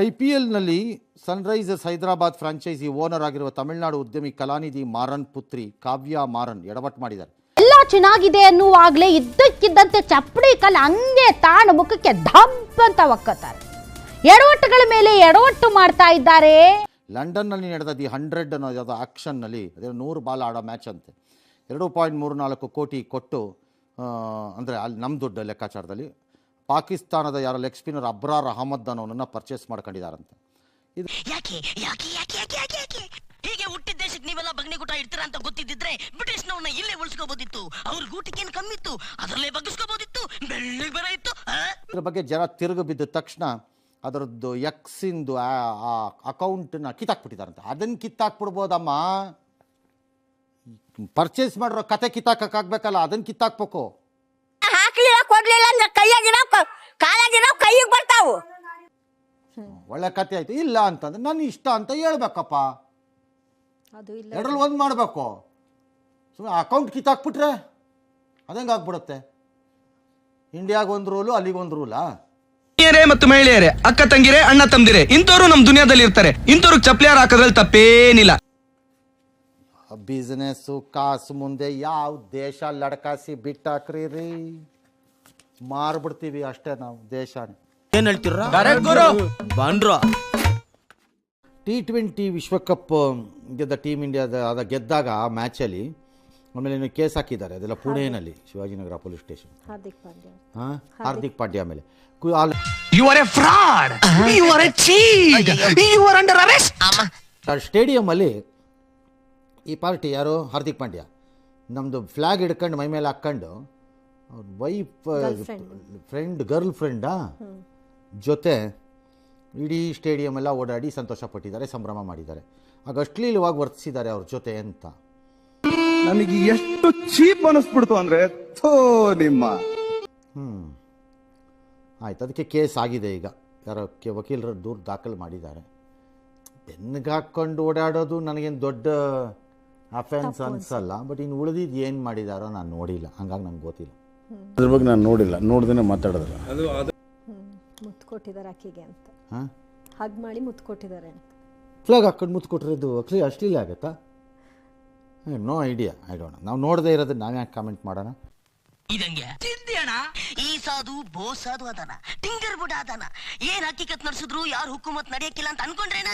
IPLನಲ್ಲಿ Sunrisers Hyderabad franchise owner ಆಗಿರುವ ತಮಿಳುನಾಡು ಉದ್ಯಮಿ ಕಲಾನಿಧಿ ಮಾರನ್ ಪುತ್ರಿ ಕಾವ್ಯಾ ಮಾರನ್ ಎಡವಟ್ಟು ಮಾಡಿದ್ದಾರೆ. ಎಲ್ಲ ಚೆನ್ನಾಗಿದೆ ಅನ್ನುವಾಗಲೇ ಇದ್ದಕ್ಕಿದ್ದಂತೆ ಚಪ್ಪಡಿ ಕಲ್ಲು ಹಂಗೆ ತಾಣ ಮುಖಕ್ಕೆ ಧಂಪ್ ಅಂತ ಒಕ್ಕತ್ತಾರೆ. ಎಡವಟ್ಟುಗಳ ಮೇಲೆ ಎಡವಟ್ಟು ಮಾಡ್ತಾ ಇದ್ದಾರೆ. ಲಂಡನ್ನಲ್ಲಿ ನಡೆದ ದಿ 100 ಅನ್ನೋ ಆಕ್ಷನ್ನಲ್ಲಿ ಅದೇ 100 ಬಾಲ್ ಆಡೋ ಮ್ಯಾಚ್ ಅಂತೆ 2.34 ಕೋಟಿ ಕೊಟ್ಟು ಅಂದರೆ ಅಲ್ಲಿ ನಮ್ಮ ದುಡ್ಡು ಲೆಕ್ಕಾಚಾರದಲ್ಲಿ ಪಾಕಿಸ್ತಾನದ ಯಾರೋ ಲೆಗ್ ಸ್ಪಿನ್ನರ್ ಅಬ್ರಾರ್ ಅಹಮದ್ ಅನ್ನೋನನ್ನ ಪರ್ಚೇಸ್ ಮಾಡ್ಕೊಂಡಿದ್ದಾರಂತೆ. ಇದು ಹೀಗೆ ಹುಟ್ಟಿದ ದೇಶಕ್ಕೆ ನೀವೆಲ್ಲ ಬಗ್ನಿಗುಟ ಇಡ್ತೀರಾ ಅಂತ ಗೊತ್ತಿದ್ದಿದ್ರೆ ಬ್ರಿಟಿಷ್ನವ್ರನ್ನ ಇಲ್ಲೇ ಉಳಿಸ್ಕೋಬೋದಿತ್ತು. ಅವ್ರ ಗೂಟಿಗೇನು ಕಮ್ಮಿತ್ತು, ಅದರಲ್ಲೇ ಬಗ್ಗಿಸ್ಕೋಬೋದಿತ್ತು, ಬೆಳ್ಳಿಗೆ ಬರ ಇತ್ತು. ಇದ್ರ ಬಗ್ಗೆ ಜನ ತಿರುಗು ಬಿದ್ದ ತಕ್ಷಣ ಅದರದ್ದು ಎಕ್ಸಿಂದು ಆ ಅಕೌಂಟನ್ನ ಕಿತ್ತಾಕ್ಬಿಟ್ಟಿದ್ದಾರಂತೆ. ಅದನ್ನು ಕಿತ್ತಾಕ್ಬಿಡ್ಬೋದಮ್ಮ, ಪರ್ಚೇಸ್ ಮಾಡಿರೋ ಕತೆ ಕಿತ್ತಾಕಕ್ಕಾಗಬೇಕಲ್ಲ, ಅದನ್ನು ಕಿತ್ತಾಕ್ಬೇಕು. ಹಾಕ್ಲಿಲ್ಲ ಕೊಡ್ಲಿಲ್ಲ ಅಂದ್ರೆ ಕೈಯಾಗಿರೋ ಕಾಲಾಗಿರೋ ಕೈಗೆ ಬರ್ತಾವು. ಒಳ್ಳೆ ಕತೆ ಆಯ್ತು. ಇಲ್ಲ ಅಂತಂದ್ರೆ ನನ್ನ ಇಷ್ಟ ಅಂತ ಹೇಳ್ಬೇಕಪ್ಪ, ಎರಡರಲ್ಲಿ ಒಂದು ಮಾಡಬೇಕು. ಸುಮ್ಮನೆ ಅಕೌಂಟ್ ಕಿತ್ತಾಕ್ಬಿಟ್ರೆ ಅದಂಗೆ ಆಗ್ಬಿಡುತ್ತೆ. ಇಂಡಿಯಾಗ ಒಂದು ರೂಲು, ಅಲ್ಲಿಗೊಂದು ರೂಲಾ? ಮತ್ತು ಮಹಿಳೆಯರೇ, ಅಕ್ಕ ತಂಗಿರೇ, ಅಣ್ಣ ತಮ್ದಿರೇ, ಇಂಥವ್ರು ನಮ್ಮ ದುನಿಯಾದಲ್ಲಿ ಇರ್ತಾರೆ. ಇಂಥವ್ರಿಗೆ ಚಪ್ಲಿಯಾರ ಹಾಕೋದ್ರಲ್ಲಿ ತಪ್ಪೇನಿಲ್ಲ. ಬಿಸ್ನೆಸ್ಸು ಕಾಸು ಮುಂದೆ ಯಾವ ದೇಶ ಲಡ್ಕಾಸಿ ಬಿಟ್ಟಾಕ್ರಿ ರೀ, ಮಾರ್ಬಿಡ್ತೀವಿ ಅಷ್ಟೇ ನಾವು ದೇಶನೇ. ಏನ್ ಹೇಳ್ತೀರ? T20 ವಿಶ್ವಕಪ್ ಗೆದ್ದ ಟೀಮ್ ಇಂಡಿಯಾದ ಅದ ಗೆದ್ದಾಗ ಆ ಮ್ಯಾಚಲ್ಲಿ ಆಮೇಲೆ ಇನ್ನು ಕೇಸ್ ಹಾಕಿದ್ದಾರೆ, ಅದೆಲ್ಲ ಪುಣೆನಲ್ಲಿ ಶಿವಾಜಿನಗರ ಪೊಲೀಸ್ ಸ್ಟೇಷನ್. ಹಾರ್ದಿಕ್ ಪಾಂಡ್ಯ ಮೇಲೆ ಸ್ಟೇಡಿಯಂ ಅಲ್ಲಿ ಈ ಪಾರ್ಟಿ ಯಾರು ಹಾರ್ದಿಕ್ ಪಾಂಡ್ಯ ನಮ್ಮದು ಫ್ಲಾಗ್ ಹಿಡ್ಕೊಂಡು ಮೈ ಮೇಲೆ ಹಾಕ್ಕೊಂಡು ಅವ್ರ ವೈಫ್ ಗರ್ಲ್ ಫ್ರೆಂಡಾ ಜೊತೆ ಇಡೀ ಸ್ಟೇಡಿಯಂ ಎಲ್ಲ ಓಡಾಡಿ ಸಂತೋಷ ಪಟ್ಟಿದ್ದಾರೆ, ಸಂಭ್ರಮ ಮಾಡಿದ್ದಾರೆ. ಆಗ ಅಶ್ಲೀಲವಾಗಿ ವರ್ತಿಸಿದ್ದಾರೆ ಅವ್ರ ಜೊತೆ ಅಂತ ನನಗೆ ಎಷ್ಟು ಚೀಪ್ ಅನಿಸ್ಬಿಡ್ತು ಅಂದ್ರೆ ನಿಮ್ಮ ಆಯ್ತು. ಅದಕ್ಕೆ ಕೇಸ್ ಆಗಿದೆ. ಈಗ ಯಾರೋ ವಕೀಲರು ದೂರು ದಾಖಲು ಮಾಡಿದ್ದಾರೆ. ಬೆನ್ನಿಗೆ ಹಾಕ್ಕೊಂಡು ಓಡಾಡೋದು ನನಗೇನು ದೊಡ್ಡ ಅಫೆನ್ಸ್ ಅನ್ಸಲ್ಲ, ಬಟ್ ಇನ್ನು ಉಳಿದಿದ್ದು ಏನು ಮಾಡಿದಾರೋ ನಾನು ನೋಡಿಲ್ಲ, ಹಂಗಾಗಿ ನಂಗೆ ಗೊತ್ತಿಲ್ಲ. ಅದ್ರ ಬಗ್ಗೆ ನಾನು ನೋಡಿಲ್ಲ, ನೋಡ್ದೇನೆ ಮಾತಾಡಿದ್ರೆ ಮುತ್ತು ಕೊಟ್ಟಿದ್ದಾರೆ ಆಕೆಗೆ ಅಂತ, ಹಗ್ ಮಾಡಿ ಮುತ್ತು ಕೊಟ್ಟಿದ್ದಾರೆ ಅಂತ. ಫ್ಲಾಗ್ ಹಾಕೊಂಡು ಮುತ್ತು ಕೊಟ್ಟಿರೋದು ಅಶ್ಲೀಲ ಆಗುತ್ತಾ? No idea, I don't know. ನಾವು ನೋಡದೇ ಇರೋದನ್ನ ನಾವೇ ಯಾಕೆ ಕಾಮೆಂಟ್ ಮಾಡೋಣ? ಇದಂಗೆ ತಿಂದೇಣ ಈ ಸಾಧು ಬೋ ಸಾಧು ಅದಾನ, ಟಿಂಗರ್ ಬುಡ ಅದಾನ. ಏನ್ ಹಕ್ಕಿಕತ್ ನಡೆಸಿದ್ರು ಯಾರು ಹುಕುಮತ್ ನಡೆಯಕ್ಕಿಲ್ಲ ಅಂತ ಅನ್ಕೊಂಡ್ರೇನ?